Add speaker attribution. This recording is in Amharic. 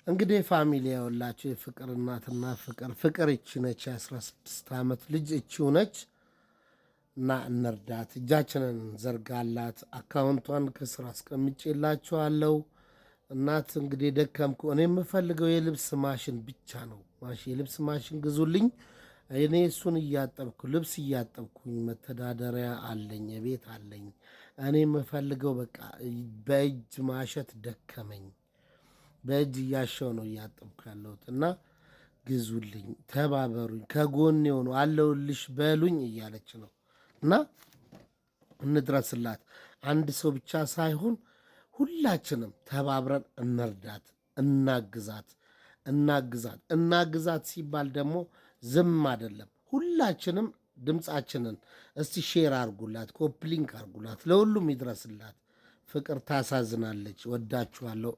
Speaker 1: እንግዲህ ፋሚሊ ያወላችሁ የፍቅር እናትና ፍቅር እቺ ነች። 16 ዓመት ልጅ እቺው ነች እና እንርዳት፣ እጃችንን ዘርጋላት። አካውንቷን ከስራ አስቀምጬላችኋለሁ። እናት እንግዲህ ደከምኩ፣ እኔ የምፈልገው የልብስ ማሽን ብቻ ነው። የልብስ ማሽን ግዙልኝ። እኔ እሱን እያጠብኩ ልብስ እያጠብኩኝ መተዳደሪያ አለኝ፣ ቤት አለኝ። እኔ የምፈልገው በቃ በእጅ ማሸት ደከመኝ። በእጅ እያሸው ነው እያጠብኩ ያለሁት እና ግዙልኝ፣ ተባበሩኝ፣ ከጎን የሆኑ አለውልሽ በሉኝ እያለች ነው እና እንድረስላት። አንድ ሰው ብቻ ሳይሆን ሁላችንም ተባብረን እንርዳት፣ እናግዛት ሲባል ደግሞ ዝም አይደለም። ሁላችንም ድምፃችንን እስቲ ሼር አርጉላት፣ ኮፕሊንክ አርጉላት፣ ለሁሉም ይድረስላት። ፍቅር ታሳዝናለች። ወዳችኋለሁ።